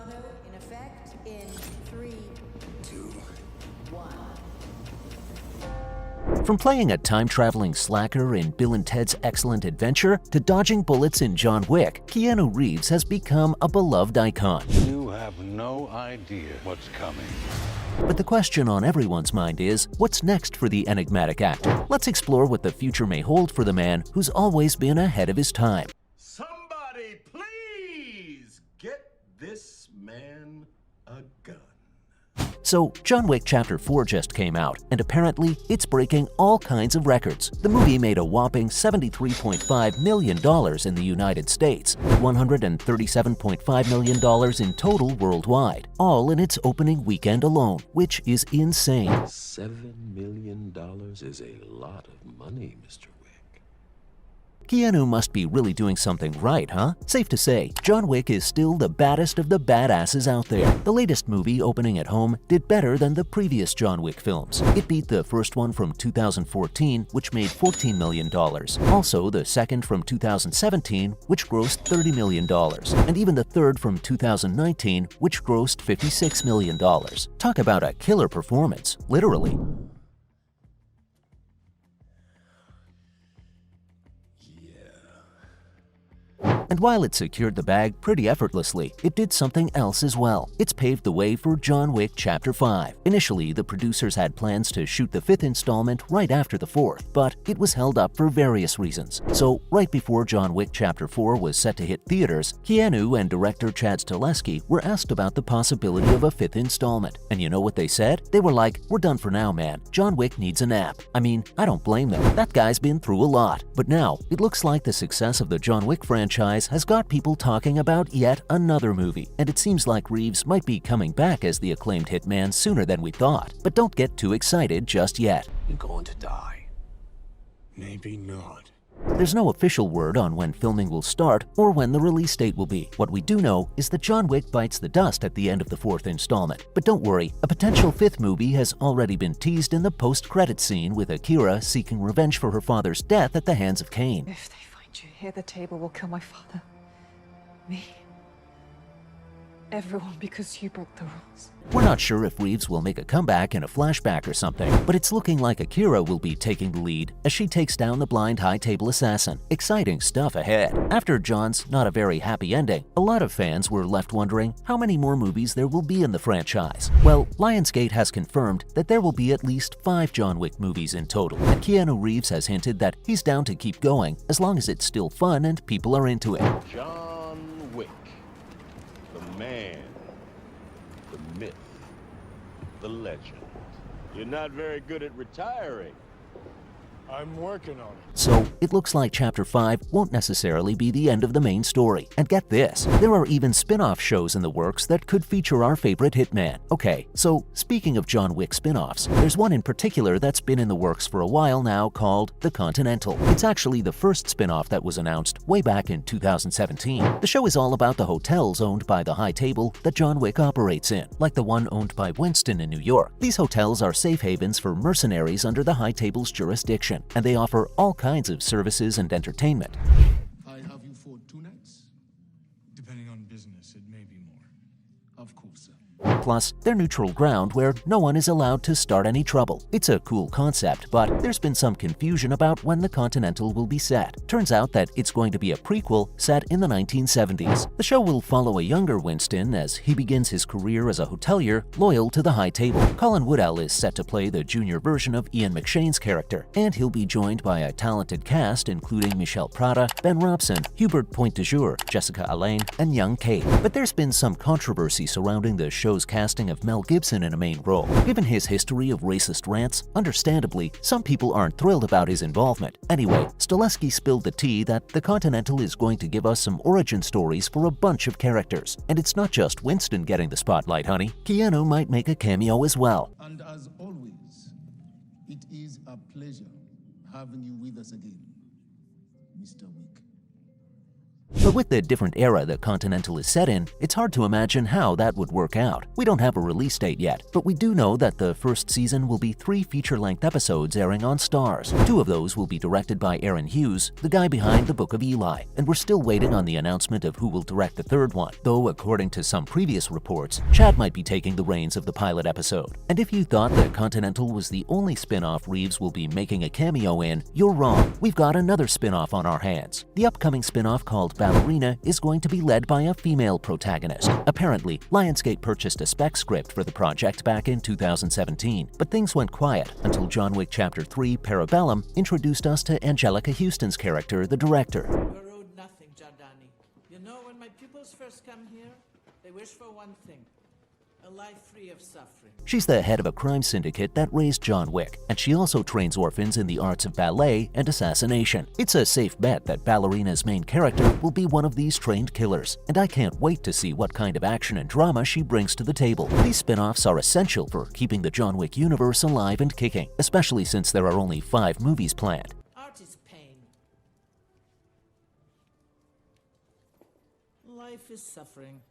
Auto in effect in 3, 2, 1. From playing a time-traveling slacker in Bill and Ted's Excellent Adventure to dodging bullets in John Wick, Keanu Reeves has become a beloved icon. You have no idea what's coming. But the question on everyone's mind is, what's next for the enigmatic actor? Let's explore what the future may hold for the man who's always been ahead of his time. Somebody please get this man a gun. So, John Wick Chapter 4 just came out, and apparently it's breaking all kinds of records. The movie made a whopping $73.5 million in the United States, $137.5 million in total worldwide, all in its opening weekend alone, which is insane. $7 million is a lot of money, Mr. Wick. Keanu must be really doing something right, huh? Safe to say, John Wick is still the baddest of the badasses out there. The latest movie, opening at home, did better than the previous John Wick films. It beat the first one from 2014, which made $14 million. Also, the second from 2017, which grossed $30 million. And even the third from 2019, which grossed $56 million. Talk about a killer performance, literally. And while it secured the bag pretty effortlessly, it did something else as well. It's paved the way for John Wick Chapter 5. Initially, the producers had plans to shoot the 5th installment right after the 4th, but it was held up for various reasons. So, right before John Wick Chapter 4 was set to hit theaters, Keanu and director Chad Stahelski were asked about the possibility of a 5th installment. And you know what they said? They were like, "We're done for now, man. John Wick needs a nap." I mean, I don't blame them. That guy's been through a lot. But now, it looks like the success of the John Wick franchise has got people talking about yet another movie, and it seems like Reeves might be coming back as the acclaimed hitman sooner than we thought. But don't get too excited just yet. You're going to die. Maybe not. There's no official word on when filming will start or when the release date will be. What we do know is that John Wick bites the dust at the end of the 4th installment. But don't worry, a potential 5th movie has already been teased in the post-credit scene with Akira seeking revenge for her father's death at the hands of Caine. If they find you here, the table will kill my father. Me. Everyone, because you broke the rules. We're not sure if Reeves will make a comeback in a flashback or something, but it's looking like Akira will be taking the lead as she takes down the blind high table assassin. Exciting stuff ahead. After John's not a very happy ending, a lot of fans were left wondering how many more movies there will be in the franchise. Well, Lionsgate has confirmed that there will be at least 5 John Wick movies in total, and Keanu Reeves has hinted that he's down to keep going as long as it's still fun and people are into it. John Wick. The man. The myth. The legend. You're not very good at retiring. I'm working on it. So, it looks like Chapter 5 won't necessarily be the end of the main story. And get this, there are even spin-off shows in the works that could feature our favorite hitman. Okay, so speaking of John Wick spin-offs, there's one in particular that's been in the works for a while now called The Continental. It's actually the first spin-off that was announced way back in 2017. The show is all about the hotels owned by the High Table that John Wick operates in, like the one owned by Winston in New York. These hotels are safe havens for mercenaries under the High Table's jurisdiction, and they offer all kinds of services and entertainment. I have you for 2 nights? Depending on business, it may be more. Of course, sir. Plus, they're neutral ground where no one is allowed to start any trouble. It's a cool concept, but there's been some confusion about when the Continental will be set. Turns out that it's going to be a prequel set in the 1970s. The show will follow a younger Winston as he begins his career as a hotelier loyal to the High Table. Colin Woodell is set to play the junior version of Ian McShane's character, and he'll be joined by a talented cast including Michelle Prada, Ben Robson, Hubert Pointe-de-Jour, Jessica Alain, and young Kate. But there's been some controversy surrounding the show's casting of Mel Gibson in a main role. Given his history of racist rants, understandably, some people aren't thrilled about his involvement. Anyway, Stahelski spilled the tea that the Continental is going to give us some origin stories for a bunch of characters. And it's not just Winston getting the spotlight, honey. Keanu might make a cameo as well. And as always, it is a pleasure having you with us again, Mr. Wick. But with the different era the Continental is set in, it's hard to imagine how that would work out. We don't have a release date yet, but we do know that the first season will be 3 feature-length episodes airing on Starz. 2 of those will be directed by Aaron Hughes, the guy behind The Book of Eli, and we're still waiting on the announcement of who will direct the 3rd one, though according to some previous reports, Chad might be taking the reins of the pilot episode. And if you thought the Continental was the only spin-off Reeves will be making a cameo in, you're wrong. We've got another spin-off on our hands. The upcoming spin-off called Ballerina is going to be led by a female protagonist. Apparently, Lionsgate purchased a spec script for the project back in 2017, but things went quiet until John Wick Chapter 3 Parabellum introduced us to Angelica Houston's character, the director. You're owed nothing, Jardani. You know, when my pupils first come here, they wish for one thing: a life free of suffering. She's the head of a crime syndicate that raised John Wick, and she also trains orphans in the arts of ballet and assassination. It's a safe bet that Ballerina's main character will be one of these trained killers, and I can't wait to see what kind of action and drama she brings to the table. These spin-offs are essential for keeping the John Wick universe alive and kicking, especially since there are only 5 movies planned. Art is pain. Life is suffering.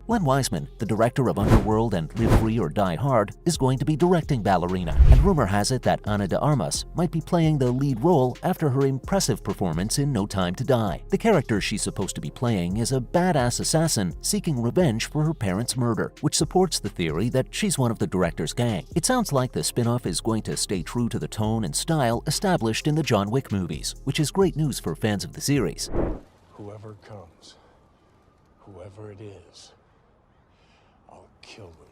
Len Wiseman, the director of Underworld and Live Free or Die Hard, is going to be directing Ballerina, and rumor has it that Ana de Armas might be playing the lead role after her impressive performance in No Time to Die. The character she's supposed to be playing is a badass assassin seeking revenge for her parents' murder, which supports the theory that she's one of the director's gang. It sounds like the spin-off is going to stay true to the tone and style established in the John Wick movies, which is great news for fans of the series. Whoever comes, whoever it is, I'll kill them.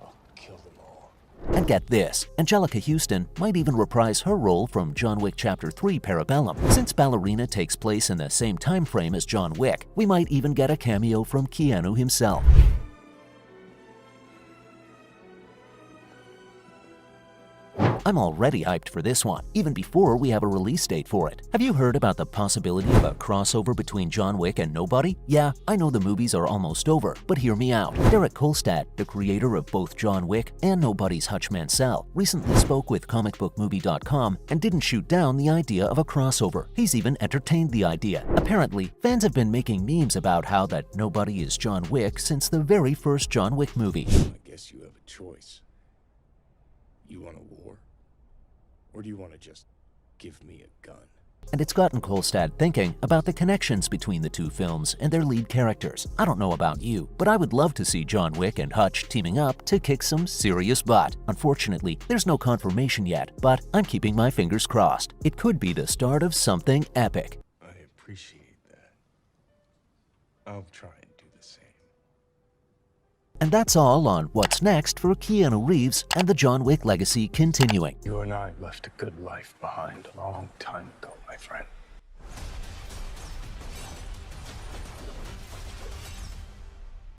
I'll kill them all. And get this, Angelica Houston might even reprise her role from John Wick Chapter 3 Parabellum. Since Ballerina takes place in the same time frame as John Wick, we might even get a cameo from Keanu himself. I'm already hyped for this one, even before we have a release date for it. Have you heard about the possibility of a crossover between John Wick and Nobody? Yeah, I know the movies are almost over, but hear me out. Derek Kolstad, the creator of both John Wick and Nobody's Hutch Mansell, recently spoke with comicbookmovie.com and didn't shoot down the idea of a crossover. He's even entertained the idea. Apparently, fans have been making memes about how that Nobody is John Wick since the very first John Wick movie. I guess you have a choice. You want a war? Or do you want to just give me a gun? And it's gotten Kolstad thinking about the connections between the 2 films and their lead characters. I don't know about you, but I would love to see John Wick and Hutch teaming up to kick some serious butt. Unfortunately, there's no confirmation yet, but I'm keeping my fingers crossed. It could be the start of something epic. I appreciate that. I'll try and do the same. And that's all on what's next for Keanu Reeves and the John Wick legacy continuing. You and I left a good life behind a long time ago, my friend.